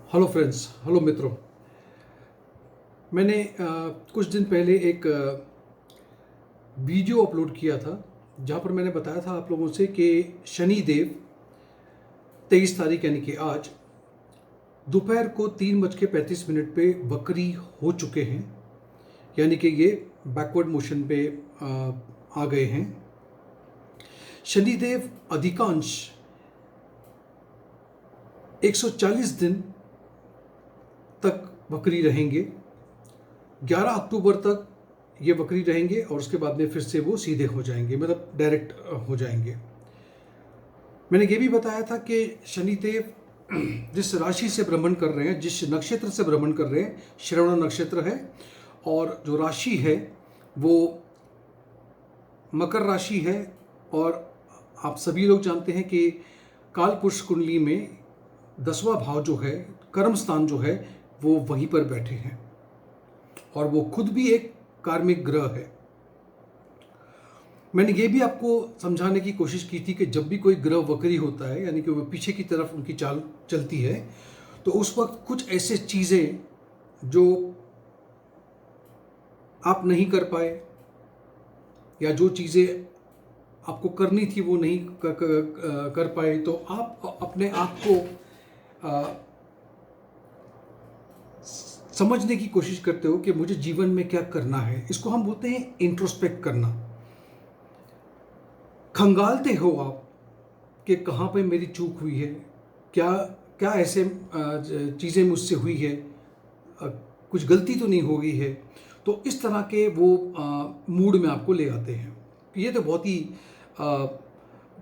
Hello friends, hello मित्रों। मैंने कुछ दिन पहले एक वीडियो अपलोड किया था जहाँ पर मैंने बताया था आप लोगों से कि शनि देव 23 तारीख यानी कि आज दोपहर को 3:35 पे वक्री हो चुके हैं, यानी कि ये बैकवर्ड मोशन पे आ गए हैं। शनिदेव अधिकांश 140 दिन तक वक्री रहेंगे। 11 अक्टूबर तक ये वक्री रहेंगे और उसके बाद में फिर से वो सीधे हो जाएंगे, मतलब डायरेक्ट हो जाएंगे। मैंने ये भी बताया था कि शनिदेव जिस राशि से भ्रमण कर रहे हैं, जिस नक्षत्र से भ्रमण कर रहे हैं, श्रवण नक्षत्र है, और जो राशि है वो मकर राशि है। और आप सभी लोग जानते हैं कि कालपुरुष कुंडली में 10वां भाव जो है, कर्म स्थान जो है, वो वहीं पर बैठे हैं और वो खुद भी एक कार्मिक ग्रह है। मैंने ये भी आपको समझाने की कोशिश की थी कि जब भी कोई ग्रह वक्री होता है, यानी कि वो पीछे की तरफ उनकी चाल चलती है, तो उस वक्त कुछ ऐसे चीज़ें जो आप नहीं कर पाए या जो चीज़ें आपको करनी थी वो नहीं कर पाए, तो आप अपने आप को समझने की कोशिश करते हो कि मुझे जीवन में क्या करना है। इसको हम बोलते हैं इंट्रोस्पेक्ट करना। खंगालते हो आप कि कहाँ पे मेरी चूक हुई है, क्या क्या ऐसे चीज़ें मुझसे हुई है, कुछ गलती तो नहीं हो गई है। तो इस तरह के वो मूड में आपको ले आते हैं। ये तो बहुत ही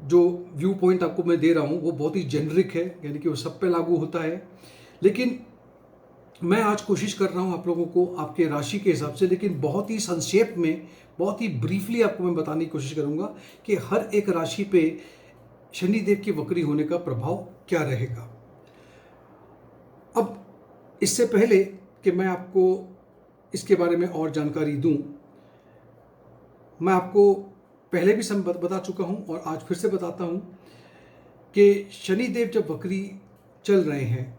जो व्यू पॉइंट आपको मैं दे रहा हूँ वो बहुत ही जेनरिक है, यानी कि वो सब पे लागू होता है। लेकिन मैं आज कोशिश कर रहा हूँ आप लोगों को आपके राशि के हिसाब से, लेकिन बहुत ही संक्षेप में, बहुत ही ब्रीफली आपको मैं बताने की कोशिश करूँगा कि हर एक राशि पे शनिदेव के वक्री होने का प्रभाव क्या रहेगा। अब इससे पहले कि मैं आपको इसके बारे में और जानकारी दूं, मैं आपको पहले भी बता चुका हूं और आज फिर से बताता हूं कि शनिदेव जब वक्री चल रहे हैं,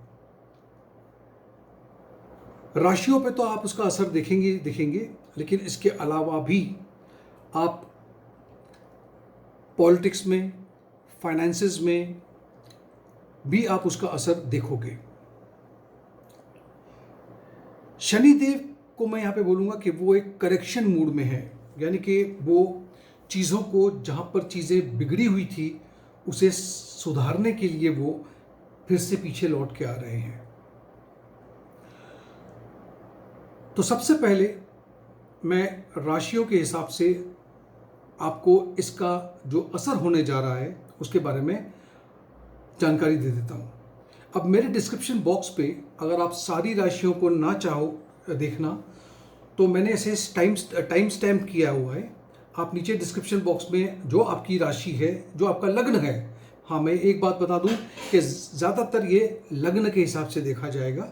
राशियों पे तो आप उसका असर देखेंगे, लेकिन इसके अलावा भी आप पॉलिटिक्स में, फाइनेंसेस में भी आप उसका असर देखोगे। शनिदेव को मैं यहाँ पे बोलूँगा कि वो एक करेक्शन मूड में है, यानी कि वो चीज़ों को, जहाँ पर चीज़ें बिगड़ी हुई थी उसे सुधारने के लिए वो फिर से पीछे लौट के आ रहे हैं। तो सबसे पहले मैं राशियों के हिसाब से आपको इसका जो असर होने जा रहा है उसके बारे में जानकारी दे देता हूँ। अब मेरे डिस्क्रिप्शन बॉक्स पे अगर आप सारी राशियों को ना चाहो देखना, तो मैंने इसे टाइम स्टैम्प किया हुआ है। आप नीचे डिस्क्रिप्शन बॉक्स में जो आपकी राशि है, जो आपका लग्न है, हाँ मैं एक बात बता दूं कि ज़्यादातर ये लग्न के हिसाब से देखा जाएगा।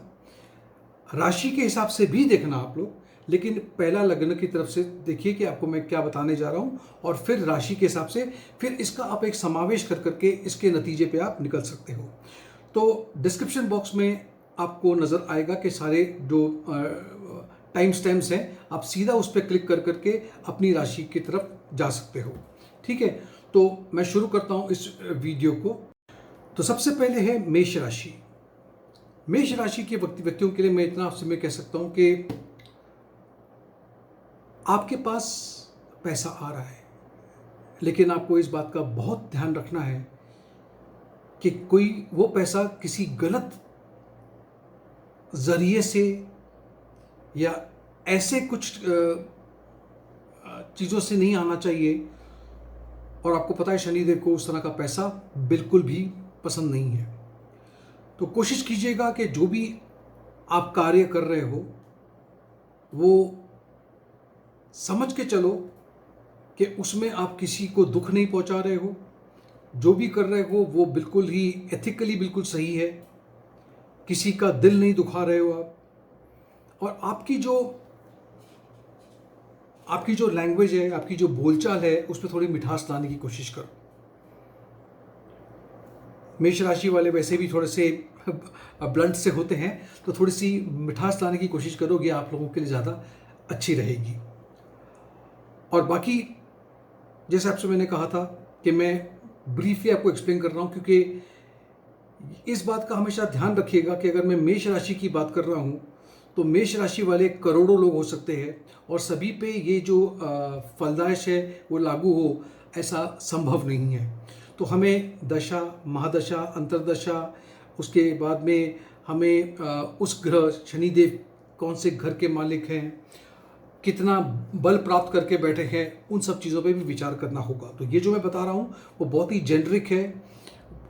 राशि के हिसाब से भी देखना आप लोग, लेकिन पहला लग्न की तरफ से देखिए कि आपको मैं क्या बताने जा रहा हूँ, और फिर राशि के हिसाब से फिर इसका आप एक समावेश कर करके इसके नतीजे पे आप निकल सकते हो। तो डिस्क्रिप्शन बॉक्स में आपको नज़र आएगा कि सारे जो टाइम स्टैम्प्स हैं, आप सीधा उस पर क्लिक कर करके अपनी राशि की तरफ जा सकते हो। ठीक है, तो मैं शुरू करता हूँ इस वीडियो को। तो सबसे पहले है मेष राशि। मेष राशि के व्यक्तियों के लिए मैं इतना आपसे मैं कह सकता हूँ कि आपके पास पैसा आ रहा है, लेकिन आपको इस बात का बहुत ध्यान रखना है कि कोई वो पैसा किसी गलत जरिए से या ऐसे कुछ चीज़ों से नहीं आना चाहिए। और आपको पता है शनिदेव को उस तरह का पैसा बिल्कुल भी पसंद नहीं है। तो कोशिश कीजिएगा कि जो भी आप कार्य कर रहे हो वो समझ के चलो कि उसमें आप किसी को दुख नहीं पहुंचा रहे हो। जो भी कर रहे हो वो बिल्कुल ही एथिकली बिल्कुल सही है, किसी का दिल नहीं दुखा रहे हो आप। और आपकी जो लैंग्वेज है, आपकी जो बोलचाल है, उस पर थोड़ी मिठास लाने की कोशिश करो। मेष राशि वाले वैसे भी थोड़े से ब्लंट से होते हैं, तो थोड़ी सी मिठास लाने की कोशिश करोगे, आप लोगों के लिए ज़्यादा अच्छी रहेगी। और बाकी जैसे आपसे मैंने कहा था कि मैं ब्रीफली आपको एक्सप्लेन कर रहा हूँ, क्योंकि इस बात का हमेशा ध्यान रखिएगा कि अगर मैं मेष राशि की बात कर रहा हूँ तो मेष राशि वाले करोड़ों लोग हो सकते हैं और सभी पे ये जो फलदायश है वो लागू हो, ऐसा संभव नहीं है। तो हमें दशा, महादशा, अंतरदशा, उसके बाद में हमें उस ग्रह शनिदेव कौन से घर के मालिक हैं, कितना बल प्राप्त करके बैठे हैं, उन सब चीज़ों पे भी विचार करना होगा। तो ये जो मैं बता रहा हूँ वो बहुत ही जेनरिक है,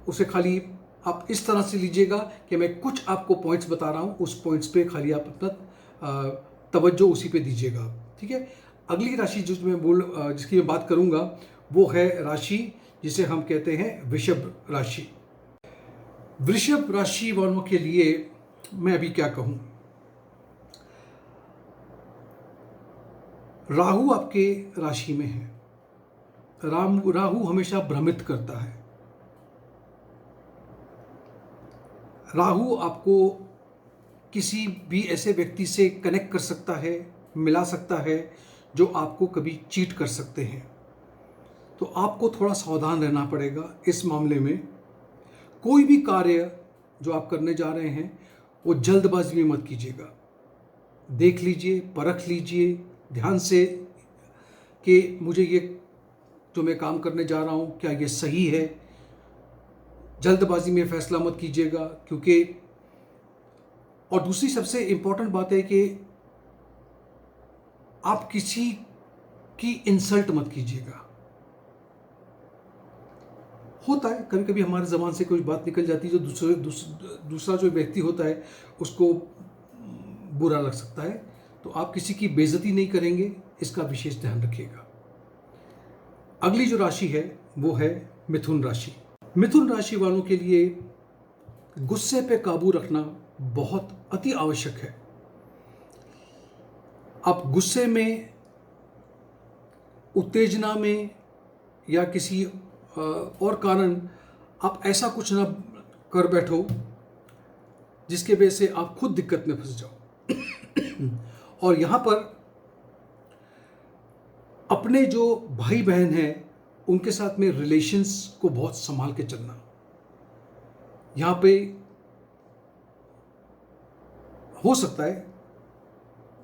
उसे खाली आप इस तरह से लीजिएगा कि मैं कुछ आपको पॉइंट्स बता रहा हूँ, उस पॉइंट्स पे खाली आप अपना तवज्जो उसी पे दीजिएगा, ठीक है। अगली राशि जिसकी मैं बात करूँगा वो है राशि जिसे हम कहते हैं वृषभ राशि। वृषभ राशि वालों के लिए मैं अभी क्या कहूँ, राहु आपके राशि में है। राहु हमेशा भ्रमित करता है। राहु आपको किसी भी ऐसे व्यक्ति से कनेक्ट कर सकता है, मिला सकता है जो आपको कभी चीट कर सकते हैं। तो आपको थोड़ा सावधान रहना पड़ेगा इस मामले में। कोई भी कार्य जो आप करने जा रहे हैं वो जल्दबाजी में मत कीजिएगा। देख लीजिए, परख लीजिए ध्यान से कि मुझे ये जो मैं काम करने जा रहा हूँ क्या ये सही है। जल्दबाजी में फैसला मत कीजिएगा, क्योंकि और दूसरी सबसे इम्पोर्टेंट बात है कि आप किसी की इंसल्ट मत कीजिएगा। होता है कभी कभी हमारे ज़बान से कोई बात निकल जाती है जो दूसरा जो व्यक्ति होता है उसको बुरा लग सकता है, तो आप किसी की बेइज्जती नहीं करेंगे, इसका विशेष ध्यान रखिएगा। अगली जो राशि है वो है मिथुन राशि। मिथुन राशि वालों के लिए गुस्से पे काबू रखना बहुत अति आवश्यक है। आप गुस्से में, उत्तेजना में या किसी और कारण आप ऐसा कुछ ना कर बैठो जिसके वजह से आप खुद दिक्कत में फंस जाओ। और यहाँ पर अपने जो भाई बहन हैं उनके साथ में रिलेशंस को बहुत संभाल के चलना। यहाँ पे हो सकता है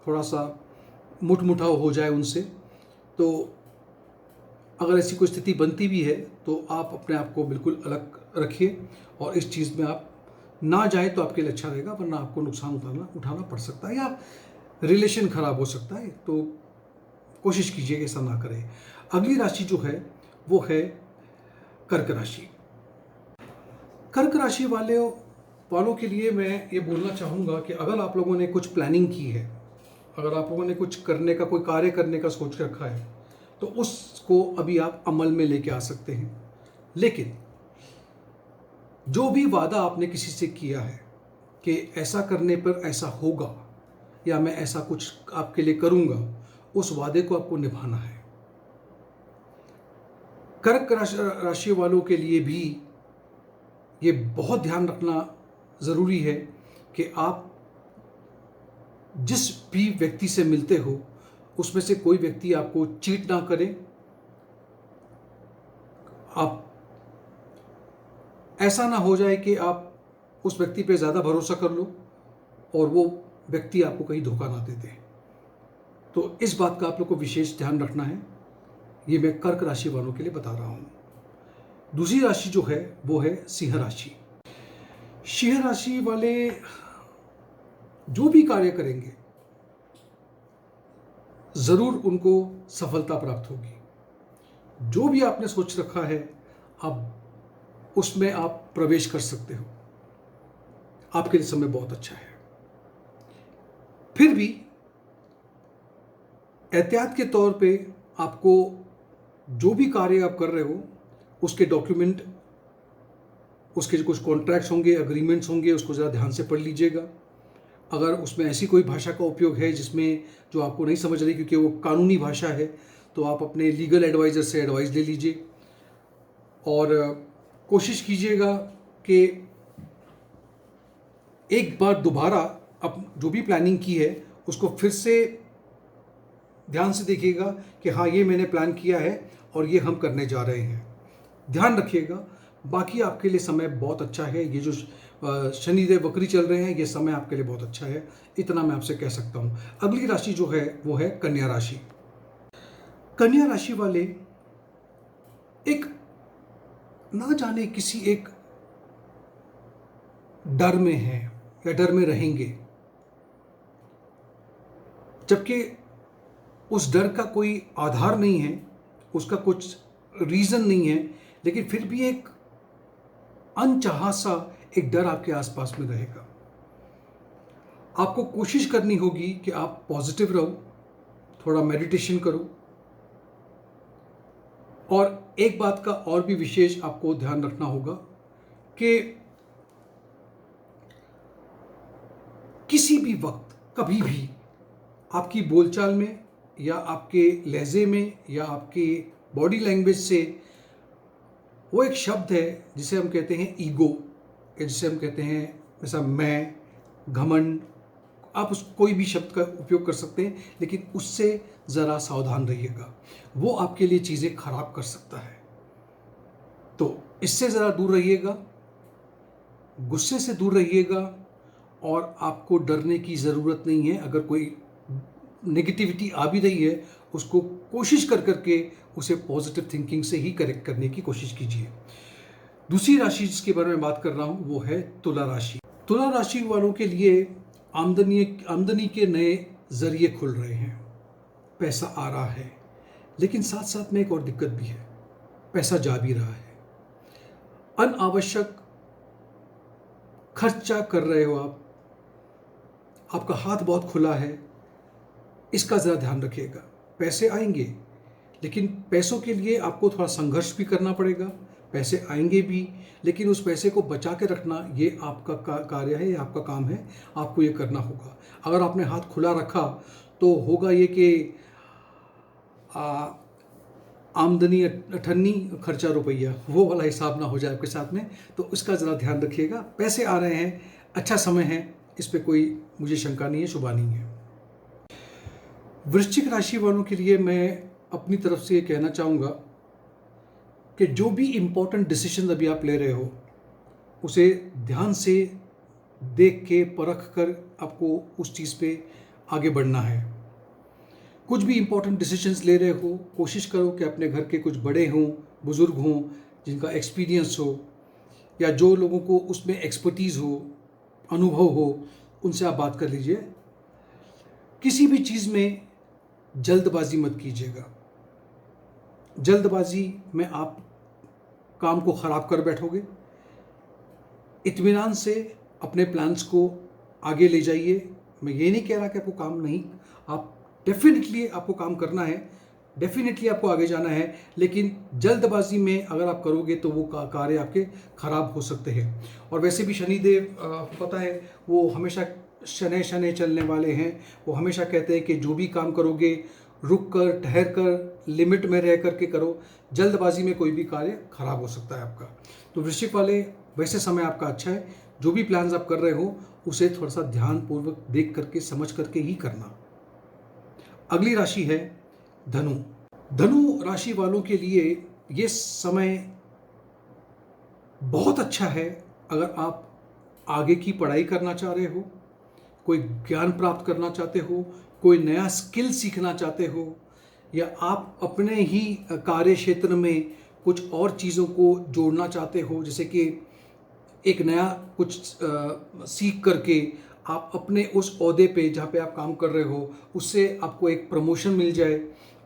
थोड़ा सा मुठमुठाव हो जाए उनसे, तो अगर ऐसी कोई स्थिति बनती भी है तो आप अपने आप को बिल्कुल अलग रखिए और इस चीज़ में आप ना जाए तो आपके लिए अच्छा रहेगा, वरना आपको नुकसान उठाना पड़ सकता है या रिलेशन खराब हो सकता है। तो कोशिश कीजिए कि ऐसा ना करें। अगली राशि जो है वो है कर्क राशि। कर्क राशि वालों के लिए मैं ये बोलना चाहूँगा कि अगर आप लोगों ने कुछ प्लानिंग की है, अगर आप लोगों ने कुछ करने का, कोई कार्य करने का सोच रखा है, तो उसको अभी आप अमल में लेके आ सकते हैं। लेकिन जो भी वादा आपने किसी से किया है कि ऐसा करने पर ऐसा होगा या मैं ऐसा कुछ आपके लिए करूंगा, उस वादे को आपको निभाना है। कर्क राशि वालों के लिए भी ये बहुत ध्यान रखना ज़रूरी है कि आप जिस भी व्यक्ति से मिलते हो उसमें से कोई व्यक्ति आपको चीट ना करे। आप ऐसा ना हो जाए कि आप उस व्यक्ति पे ज़्यादा भरोसा कर लो और वो व्यक्ति आपको कहीं धोखा ना दे दे। तो इस बात का आप लोग को विशेष ध्यान रखना है। ये मैं कर्क राशि वालों के लिए बता रहा हूँ। दूसरी राशि जो है वो है सिंह राशि। सिंह राशि वाले जो भी कार्य करेंगे ज़रूर उनको सफलता प्राप्त होगी। जो भी आपने सोच रखा है आप उसमें आप प्रवेश कर सकते हो। आपके लिए समय बहुत अच्छा है। फिर भी एहतियात के तौर पे आपको जो भी कार्य आप कर रहे हो उसके डॉक्यूमेंट, उसके जो कुछ कॉन्ट्रैक्ट्स होंगे, एग्रीमेंट्स होंगे, उसको ज़रा ध्यान से पढ़ लीजिएगा। अगर उसमें ऐसी कोई भाषा का उपयोग है जिसमें जो आपको नहीं समझ रही क्योंकि वो कानूनी भाषा है, तो आप अपने लीगल एडवाइज़र से एडवाइस ले लीजिए और कोशिश कीजिएगा कि एक बार दोबारा अब जो भी प्लानिंग की है उसको फिर से ध्यान से देखिएगा कि हाँ, ये मैंने प्लान किया है और ये हम करने जा रहे हैं। ध्यान रखिएगा। बाकी आपके लिए समय बहुत अच्छा है। ये जो शनिदेव वक्री चल रहे हैं, ये समय आपके लिए बहुत अच्छा है, इतना मैं आपसे कह सकता हूँ। अगली राशि जो है वो है कन्या राशि। कन्या राशि वाले एक ना जाने किसी एक डर में हैं या डर में रहेंगे, जबकि उस डर का कोई आधार नहीं है, उसका कुछ रीज़न नहीं है, लेकिन फिर भी एक अनचाहा सा एक डर आपके आसपास में रहेगा। आपको कोशिश करनी होगी कि आप पॉजिटिव रहो, थोड़ा मेडिटेशन करो, और एक बात का और भी विशेष आपको ध्यान रखना होगा कि किसी भी वक्त कभी भी आपकी बोलचाल में या आपके लहजे में या आपके बॉडी लैंग्वेज से वो एक शब्द है जिसे हम कहते हैं ईगो, या जिसे हम कहते हैं जैसा मैं, घमंड, आप उस कोई भी शब्द का उपयोग कर सकते हैं, लेकिन उससे ज़रा सावधान रहिएगा, वो आपके लिए चीज़ें खराब कर सकता है। तो इससे ज़रा दूर रहिएगा, गुस्से से दूर रहिएगा, और आपको डरने की ज़रूरत नहीं है। अगर कोई नेगेटिविटी आ भी रही है, उसको कोशिश कर करके उसे पॉजिटिव थिंकिंग से ही करेक्ट करने की कोशिश कीजिए। दूसरी राशि जिसके बारे में बात कर रहा हूँ वो है तुला राशि। तुला राशि वालों के लिए आमदनी के नए जरिए खुल रहे हैं, पैसा आ रहा है, लेकिन साथ साथ में एक और दिक्कत भी है, पैसा जा भी रहा है। अनावश्यक खर्चा कर रहे हो आप, आपका हाथ बहुत खुला है, इसका ज़रा ध्यान रखिएगा। पैसे आएंगे, लेकिन पैसों के लिए आपको थोड़ा संघर्ष भी करना पड़ेगा। पैसे आएंगे भी, लेकिन उस पैसे को बचा के रखना ये आपका कार्य है, ये आपका काम है, आपको ये करना होगा। अगर आपने हाथ खुला रखा तो होगा ये कि आमदनी अठन्नी, खर्चा रुपया, वो वाला हिसाब ना हो जाए आपके साथ में। तो उसका ज़रा ध्यान रखिएगा। पैसे आ रहे हैं, अच्छा समय है, इस पर कोई मुझे शंका नहीं है, शुभा नहीं है। वृश्चिक राशि वालों के लिए मैं अपनी तरफ से ये कहना चाहूँगा कि जो भी इम्पोर्टेंट डिसीजन अभी आप ले रहे हो, उसे ध्यान से देख के परख कर आपको उस चीज़ पे आगे बढ़ना है। कुछ भी इम्पोर्टेंट डिसीजंस ले रहे हो, कोशिश करो कि अपने घर के कुछ बड़े हों, बुज़ुर्ग हों, जिनका एक्सपीरियंस हो, या जो लोगों को उसमें एक्सपर्टीज़ हो, अनुभव हो, उनसे आप बात कर लीजिए। किसी भी चीज़ में जल्दबाजी मत कीजिएगा। जल्दबाजी में आप काम को ख़राब कर बैठोगे। इत्मीनान से अपने प्लान्स को आगे ले जाइए। मैं ये नहीं कह रहा कि आपको काम नहीं, आप डेफिनेटली आपको काम करना है, डेफिनेटली आपको आगे जाना है, लेकिन जल्दबाजी में अगर आप करोगे तो वो कार्य आपके ख़राब हो सकते हैं। और वैसे भी शनिदेव आपको पता है वो हमेशा शनै शनै चलने वाले हैं। वो हमेशा कहते हैं कि जो भी काम करोगे रुक कर, ठहर कर, लिमिट में रह कर के करो। जल्दबाजी में कोई भी कार्य खराब हो सकता है आपका। तो वृश्चिक वाले, वैसे समय आपका अच्छा है, जो भी प्लान्स आप कर रहे हो उसे थोड़ा सा ध्यानपूर्वक देख करके, समझ करके ही करना। अगली राशि है धनु। धनु राशि वालों के लिए ये समय बहुत अच्छा है। अगर आप आगे की पढ़ाई करना चाह रहे हो, कोई ज्ञान प्राप्त करना चाहते हो, कोई नया स्किल सीखना चाहते हो, या आप अपने ही कार्य क्षेत्र में कुछ और चीज़ों को जोड़ना चाहते हो, जैसे कि एक नया कुछ सीख करके आप अपने उस ओहदे पे जहाँ पे आप काम कर रहे हो उससे आपको एक प्रमोशन मिल जाए,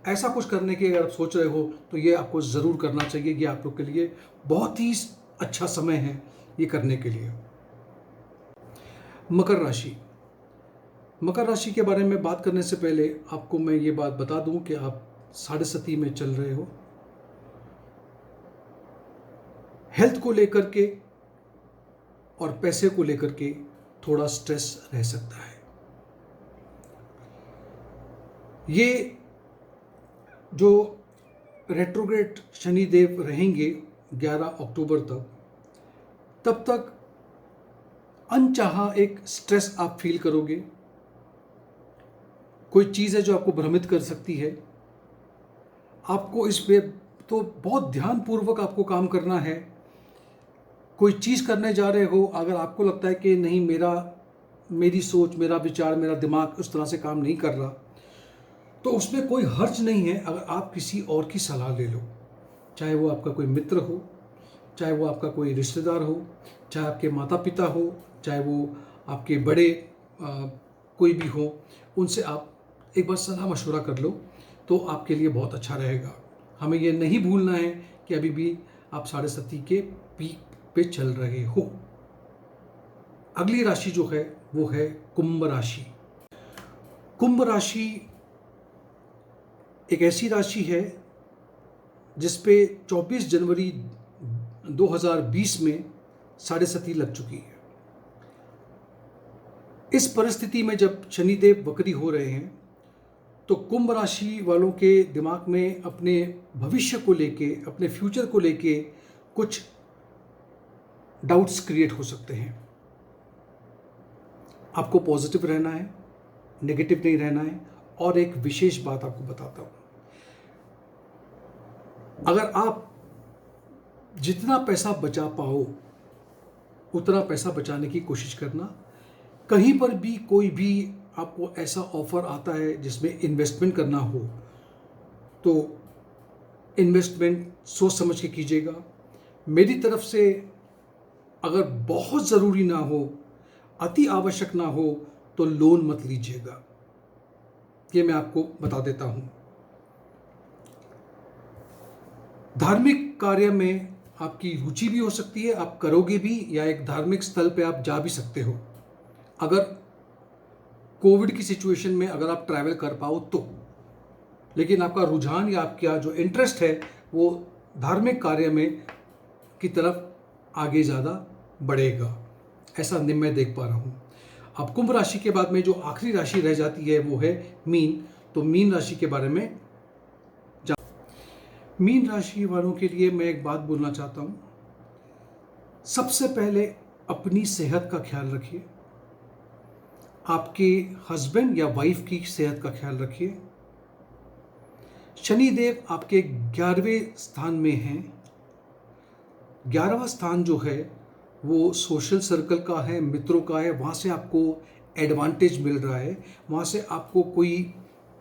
ऐसा कुछ करने के अगर आप सोच रहे हो तो ये आपको ज़रूर करना चाहिए। ये आप लोग के लिए बहुत ही अच्छा समय है ये करने के लिए। मकर राशि। मकर राशि के बारे में बात करने से पहले आपको मैं ये बात बता दूं कि आप साढ़े सती में चल रहे हो। हेल्थ को लेकर के और पैसे को लेकर के थोड़ा स्ट्रेस रह सकता है। ये जो रेट्रोग्रेड शनिदेव रहेंगे 11 अक्टूबर तक, तब तक अनचाहा एक स्ट्रेस आप फील करोगे, कोई चीज़ है जो आपको भ्रमित कर सकती है। आपको इस पे तो बहुत ध्यानपूर्वक आपको काम करना है। कोई चीज़ करने जा रहे हो, अगर आपको लगता है कि नहीं, मेरी सोच, मेरा विचार, मेरा दिमाग उस तरह से काम नहीं कर रहा, तो उसमें कोई हर्ज नहीं है अगर आप किसी और की सलाह ले लो। चाहे वो आपका कोई मित्र हो, चाहे वो आपका कोई रिश्तेदार हो, चाहे आपके माता पिता हो, चाहे वो आपके बड़े कोई भी हो, उनसे आप एक बार सलाह मशवरा कर लो तो आपके लिए बहुत अच्छा रहेगा। हमें ये नहीं भूलना है कि अभी भी आप 7.5 के पीक पे चल रहे हो। अगली राशि जो है वो है कुंभ राशि। कुंभ राशि एक ऐसी राशि है जिस पे 24 जनवरी 2020 में 7.5 लग चुकी है। इस परिस्थिति में जब शनिदेव वक्री हो रहे हैं तो कुंभ राशि वालों के दिमाग में अपने भविष्य को लेके, अपने फ्यूचर को लेके कुछ डाउट्स क्रिएट हो सकते हैं। आपको पॉजिटिव रहना है, नेगेटिव नहीं रहना है। और एक विशेष बात आपको बताता हूं, अगर आप जितना पैसा बचा पाओ उतना पैसा बचाने की कोशिश करना। कहीं पर भी कोई भी आपको ऐसा ऑफर आता है जिसमें इन्वेस्टमेंट करना हो तो इन्वेस्टमेंट सोच समझ के कीजिएगा। मेरी तरफ से अगर बहुत ज़रूरी ना हो, अति आवश्यक ना हो, तो लोन मत लीजिएगा। ये मैं आपको बता देता हूं। धार्मिक कार्य में आपकी रुचि भी हो सकती है, आप करोगे भी, या एक धार्मिक स्थल पे आप जा भी सकते हो अगर कोविड की सिचुएशन में अगर आप ट्रैवल कर पाओ तो। लेकिन आपका रुझान या आपका जो इंटरेस्ट है वो धार्मिक कार्य में की तरफ आगे ज़्यादा बढ़ेगा, ऐसा मैं देख पा रहा हूँ। अब कुंभ राशि के बाद में जो आखिरी राशि रह जाती है वो है मीन। तो मीन राशि के बारे में मीन राशि वालों के लिए मैं एक बात बोलना चाहता हूँ। सबसे पहले अपनी सेहत का ख्याल रखिए, आपके हस्बैंड या वाइफ की सेहत का ख्याल रखिए। शनिदेव आपके 11वें स्थान में हैं। 11वां स्थान जो है वो सोशल सर्कल का है, मित्रों का है। वहाँ से आपको एडवांटेज मिल रहा है, वहाँ से आपको कोई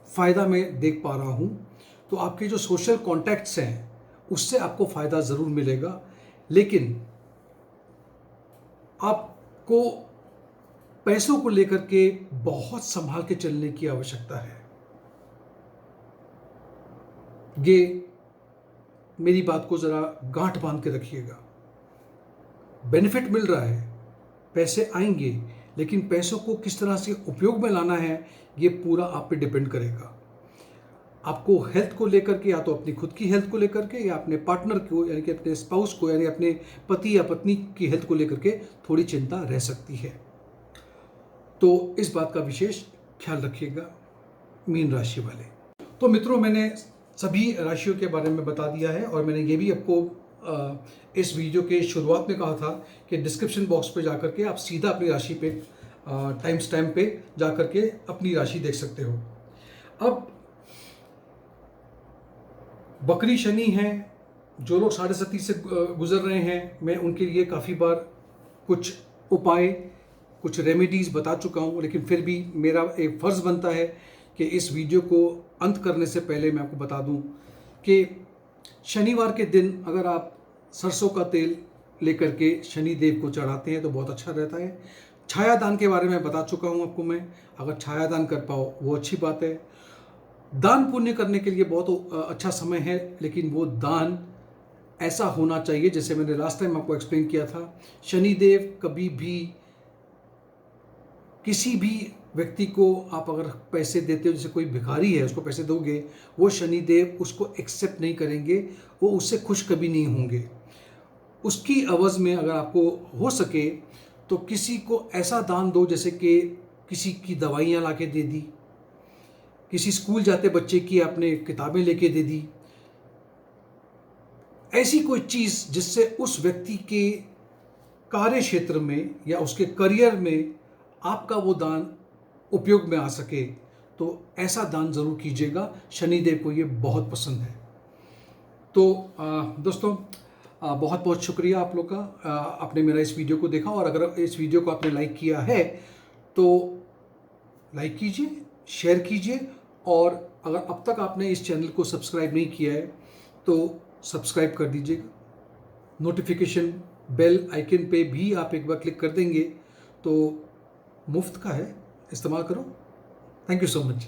फ़ायदा मैं देख पा रहा हूँ। तो आपके जो सोशल कॉन्टैक्ट्स हैं उससे आपको फ़ायदा ज़रूर मिलेगा, लेकिन आपको पैसों को लेकर के बहुत संभाल के चलने की आवश्यकता है। ये मेरी बात को ज़रा गांठ बांध के रखिएगा। बेनिफिट मिल रहा है, पैसे आएंगे, लेकिन पैसों को किस तरह से उपयोग में लाना है ये पूरा आप पे डिपेंड करेगा। आपको हेल्थ को लेकर के, या तो अपनी खुद की हेल्थ को लेकर के, या अपने पार्टनर को यानी कि अपने स्पाउस को, यानी अपने पति या पत्नी की हेल्थ को लेकर के थोड़ी चिंता रह सकती है। तो इस बात का विशेष ख्याल रखिएगा मीन राशि वाले। तो मित्रों, मैंने सभी राशियों के बारे में बता दिया है, और मैंने ये भी आपको इस वीडियो के शुरुआत में कहा था कि डिस्क्रिप्शन बॉक्स पे जाकर के आप सीधा अपनी राशि पे टाइम स्टैम्प पे जाकर के अपनी राशि देख सकते हो। अब बकरी शनि है, जो लोग 7.5 से गुजर रहे हैं, मैं उनके लिए काफ़ी बार कुछ उपाय, कुछ रेमेडीज़ बता चुका हूँ, लेकिन फिर भी मेरा एक फ़र्ज़ बनता है कि इस वीडियो को अंत करने से पहले मैं आपको बता दूं कि शनिवार के दिन अगर आप सरसों का तेल लेकर के शनि देव को चढ़ाते हैं तो बहुत अच्छा रहता है। छायादान के बारे में बता चुका हूं आपको मैं, अगर छायादान कर पाओ वो अच्छी बात है। दान पुण्य करने के लिए बहुत अच्छा समय है, लेकिन वो दान ऐसा होना चाहिए, जैसे मैंने लास्ट टाइम आपको एक्सप्लेन किया था, शनिदेव कभी भी किसी भी व्यक्ति को आप अगर पैसे देते हो, जैसे कोई भिखारी है उसको पैसे दोगे, वो शनिदेव उसको एक्सेप्ट नहीं करेंगे, वो उससे खुश कभी नहीं होंगे। उसकी अवज़ में अगर आपको हो सके तो किसी को ऐसा दान दो, जैसे कि किसी की दवाइयाँ ला के दे दी, किसी स्कूल जाते बच्चे की आपने किताबें लेके दे दी, ऐसी कोई चीज़ जिससे उस व्यक्ति के कार्य क्षेत्र में या उसके करियर में आपका वो दान उपयोग में आ सके, तो ऐसा दान ज़रूर कीजिएगा। शनिदेव को ये बहुत पसंद है। तो दोस्तों, बहुत बहुत शुक्रिया आप लोग का, आपने मेरा इस वीडियो को देखा। और अगर इस वीडियो को आपने लाइक किया है तो लाइक कीजिए, शेयर कीजिए, और अगर अब तक आपने इस चैनल को सब्सक्राइब नहीं किया है तो सब्सक्राइब कर दीजिएगा। नोटिफिकेशन बेल आइकन पे भी आप एक बार क्लिक कर देंगे तो मुफ्त का है, इस्तेमाल करो। Thank you so much.